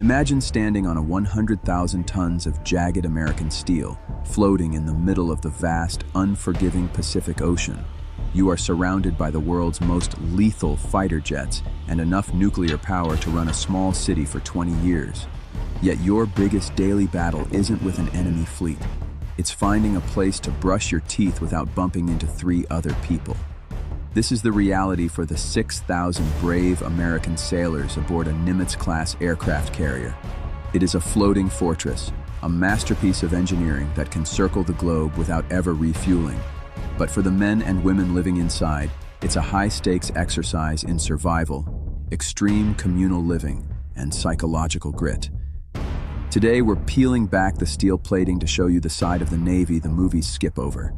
Imagine standing on a 100,000 tons of jagged American steel, floating in the middle of the vast, unforgiving Pacific Ocean. You are surrounded by the world's most lethal fighter jets and enough nuclear power to run a small city for 20 years. Yet your biggest daily battle isn't with an enemy fleet. It's finding a place to brush your teeth without bumping into 3 other people. This is the reality for the 6,000 brave American sailors aboard a Nimitz-class aircraft carrier. It is a floating fortress, a masterpiece of engineering that can circle the globe without ever refueling. But for the men and women living inside, it's a high-stakes exercise in survival, extreme communal living, and psychological grit. Today, we're peeling back the steel plating to show you the side of the Navy the movies skip over.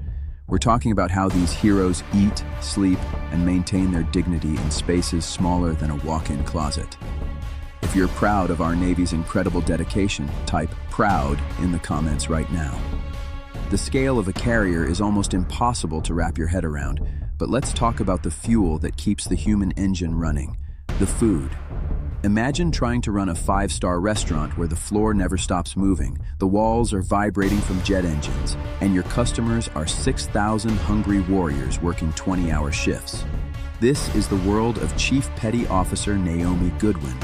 We're talking about how these heroes eat, sleep, and maintain their dignity in spaces smaller than a walk-in closet. If you're proud of our Navy's incredible dedication, type "proud" in the comments right now. The scale of a carrier is almost impossible to wrap your head around, but let's talk about the fuel that keeps the human engine running, the food. Imagine trying to run a 5-star restaurant where the floor never stops moving, the walls are vibrating from jet engines, and your customers are 6,000 hungry warriors working 20-hour shifts. This is the world of Chief Petty Officer Naomi Goodwin.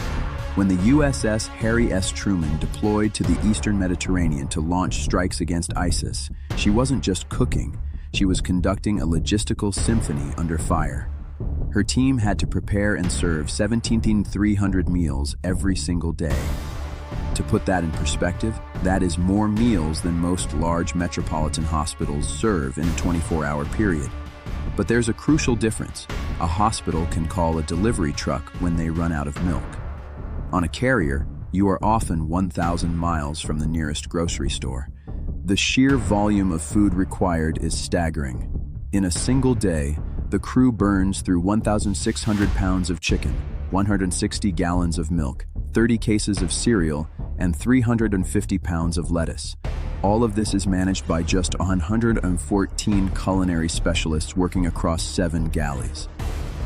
When the USS Harry S. Truman deployed to the Eastern Mediterranean to launch strikes against ISIS, she wasn't just cooking, she was conducting a logistical symphony under fire. Her team had to prepare and serve 17,300 meals every single day. To put that in perspective, that is more meals than most large metropolitan hospitals serve in a 24-hour period. But there's a crucial difference. A hospital can call a delivery truck when they run out of milk. On a carrier, you are often 1,000 miles from the nearest grocery store. The sheer volume of food required is staggering. In a single day, the crew burns through 1,600 pounds of chicken, 160 gallons of milk, 30 cases of cereal, and 350 pounds of lettuce. All of this is managed by just 114 culinary specialists working across 7 galleys.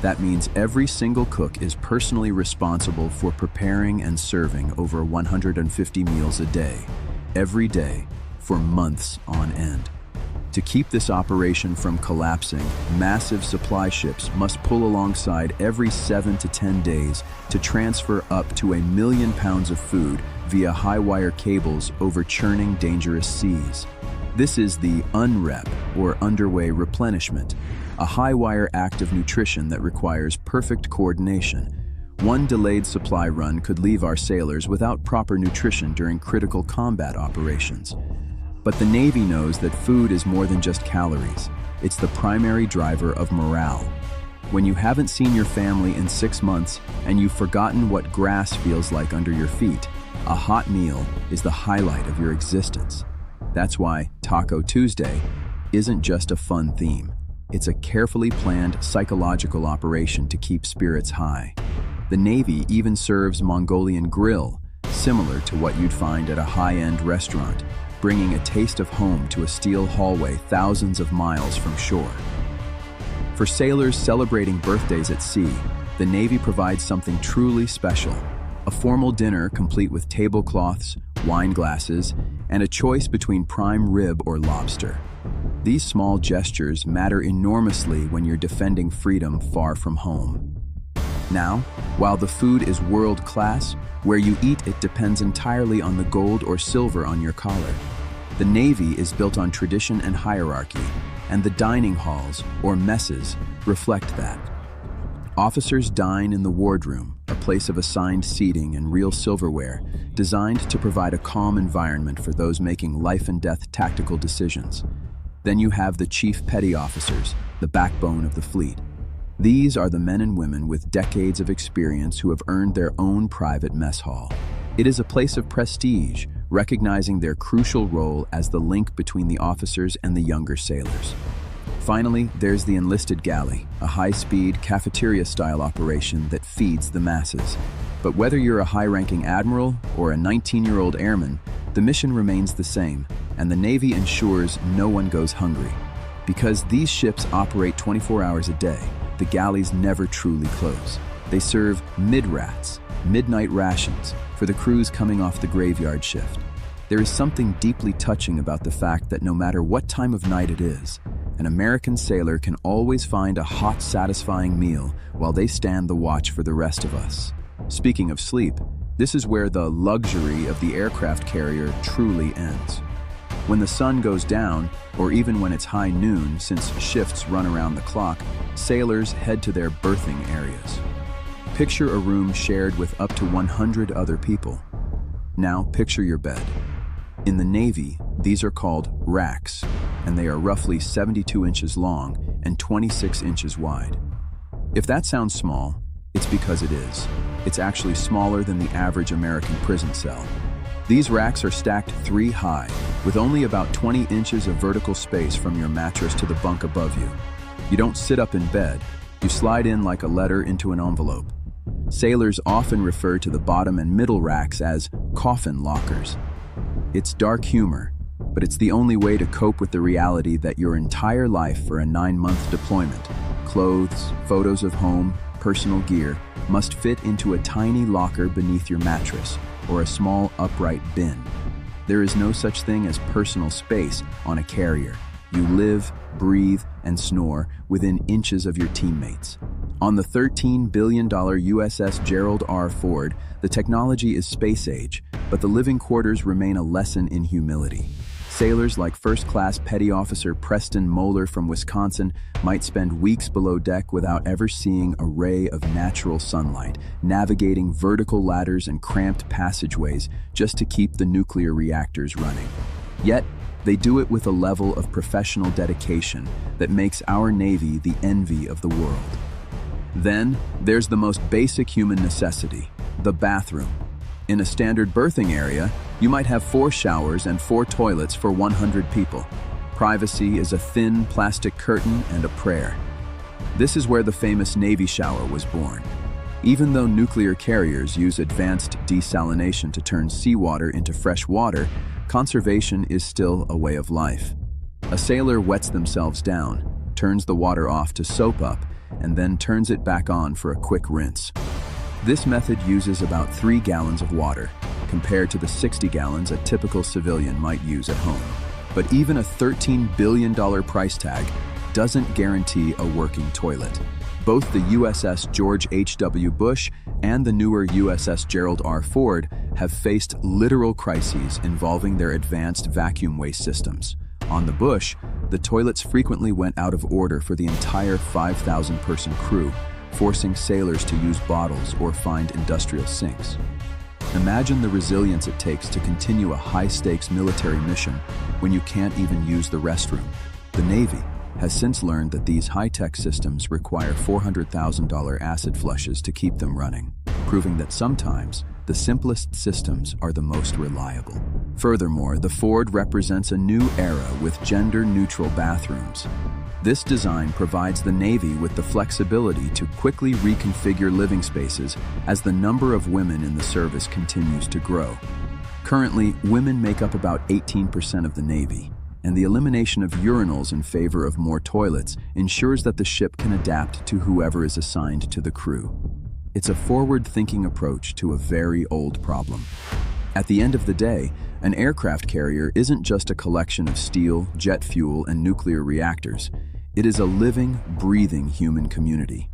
That means every single cook is personally responsible for preparing and serving over 150 meals a day, every day, for months on end. To keep this operation from collapsing, massive supply ships must pull alongside every 7 to 10 days to transfer up to 1 million pounds of food via high-wire cables over churning, dangerous seas. This is the UNREP, or underway replenishment, a high-wire act of nutrition that requires perfect coordination. One delayed supply run could leave our sailors without proper nutrition during critical combat operations. But the Navy knows that food is more than just calories. It's the primary driver of morale. When you haven't seen your family in 6 months and you've forgotten what grass feels like under your feet, a hot meal is the highlight of your existence. That's why Taco Tuesday isn't just a fun theme. It's a carefully planned psychological operation to keep spirits high. The Navy even serves Mongolian grill, similar to what you'd find at a high-end restaurant, bringing a taste of home to a steel hallway thousands of miles from shore. For sailors celebrating birthdays at sea, the Navy provides something truly special: a formal dinner complete with tablecloths, wine glasses, and a choice between prime rib or lobster. These small gestures matter enormously when you're defending freedom far from home. Now, while the food is world-class, where you eat it depends entirely on the gold or silver on your collar. The Navy is built on tradition and hierarchy, and the dining halls, or messes, reflect that. Officers dine in the wardroom, a place of assigned seating and real silverware, designed to provide a calm environment for those making life-and-death tactical decisions. Then you have the Chief Petty Officers, the backbone of the fleet. These are the men and women with decades of experience who have earned their own private mess hall. It is a place of prestige, recognizing their crucial role as the link between the officers and the younger sailors. Finally, there's the enlisted galley, a high-speed, cafeteria-style operation that feeds the masses. But whether you're a high-ranking admiral or a 19-year-old airman, the mission remains the same, and the Navy ensures no one goes hungry. Because these ships operate 24 hours a day, the galleys never truly close. They serve mid-rats, midnight rations for the crews coming off the graveyard shift. There is something deeply touching about the fact that no matter what time of night it is, an American sailor can always find a hot, satisfying meal while they stand the watch for the rest of us. Speaking of sleep, this is where the luxury of the aircraft carrier truly ends. When the sun goes down, or even when it's high noon, since shifts run around the clock, sailors head to their berthing areas. Picture a room shared with up to 100 other people. Now picture your bed. In the Navy, these are called racks, and they are roughly 72 inches long and 26 inches wide. If that sounds small, it's because it is. It's actually smaller than the average American prison cell. These racks are stacked 3 high, with only about 20 inches of vertical space from your mattress to the bunk above you. You don't sit up in bed, you slide in like a letter into an envelope. Sailors often refer to the bottom and middle racks as coffin lockers. It's dark humor, but it's the only way to cope with the reality that your entire life for a 9-month deployment, clothes, photos of home, personal gear, must fit into a tiny locker beneath your mattress or a small upright bin. There is no such thing as personal space on a carrier. You live, breathe, and snore within inches of your teammates. On the $13 billion USS Gerald R. Ford, the technology is space age, but the living quarters remain a lesson in humility. Sailors like First Class Petty Officer Preston Moeller from Wisconsin might spend weeks below deck without ever seeing a ray of natural sunlight, navigating vertical ladders and cramped passageways just to keep the nuclear reactors running. Yet, they do it with a level of professional dedication that makes our Navy the envy of the world. Then, there's the most basic human necessity, the bathroom. In a standard berthing area, you might have 4 showers and 4 toilets for 100 people. Privacy is a thin plastic curtain and a prayer. This is where the famous Navy shower was born. Even though nuclear carriers use advanced desalination to turn seawater into fresh water, conservation is still a way of life. A sailor wets themselves down, turns the water off to soap up, and then turns it back on for a quick rinse. This method uses about 3 gallons of water, compared to the 60 gallons a typical civilian might use at home. But even a $13 billion price tag doesn't guarantee a working toilet. Both the USS George H.W. Bush and the newer USS Gerald R. Ford have faced literal crises involving their advanced vacuum waste systems. On the Bush, the toilets frequently went out of order for the entire 5,000-person crew, forcing sailors to use bottles or find industrial sinks. Imagine the resilience it takes to continue a high-stakes military mission when you can't even use the restroom. The Navy has since learned that these high-tech systems require $400,000 acid flushes to keep them running, proving that sometimes the simplest systems are the most reliable. Furthermore, the Ford represents a new era with gender-neutral bathrooms. This design provides the Navy with the flexibility to quickly reconfigure living spaces as the number of women in the service continues to grow. Currently, women make up about 18% of the Navy, and the elimination of urinals in favor of more toilets ensures that the ship can adapt to whoever is assigned to the crew. It's a forward-thinking approach to a very old problem. At the end of the day, an aircraft carrier isn't just a collection of steel, jet fuel, and nuclear reactors. It is a living, breathing human community.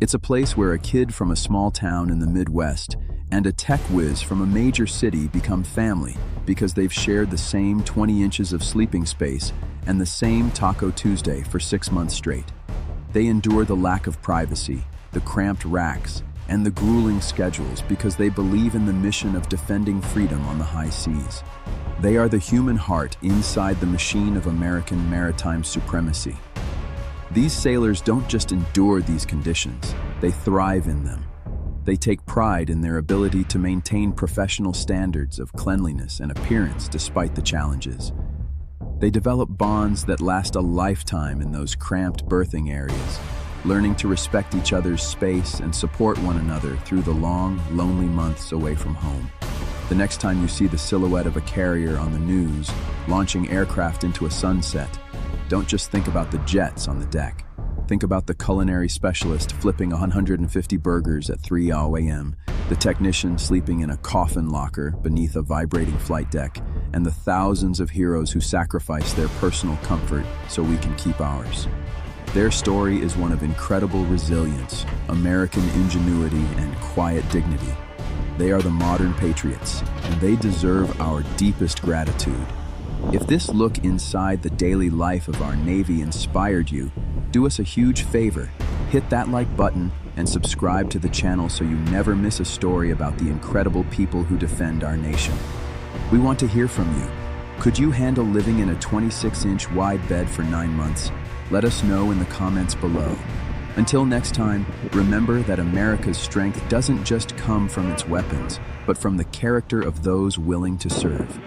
It's a place where a kid from a small town in the Midwest and a tech whiz from a major city become family because they've shared the same 20 inches of sleeping space and the same Taco Tuesday for 6 months straight. They endure the lack of privacy, the cramped racks, and the grueling schedules because they believe in the mission of defending freedom on the high seas. They are the human heart inside the machine of American maritime supremacy. These sailors don't just endure these conditions, they thrive in them. They take pride in their ability to maintain professional standards of cleanliness and appearance despite the challenges. They develop bonds that last a lifetime in those cramped berthing areas, learning to respect each other's space and support one another through the long, lonely months away from home. The next time you see the silhouette of a carrier on the news, launching aircraft into a sunset, don't just think about the jets on the deck. Think about the culinary specialist flipping 150 burgers at 3 a.m., the technician sleeping in a coffin locker beneath a vibrating flight deck, and the thousands of heroes who sacrifice their personal comfort so we can keep ours. Their story is one of incredible resilience, American ingenuity, and quiet dignity. They are the modern patriots, and they deserve our deepest gratitude. If this look inside the daily life of our Navy inspired you, do us a huge favor. Hit that like button and subscribe to the channel so you never miss a story about the incredible people who defend our nation. We want to hear from you. Could you handle living in a 26-inch wide bed for 9 months? Let us know in the comments below. Until next time, remember that America's strength doesn't just come from its weapons, but from the character of those willing to serve.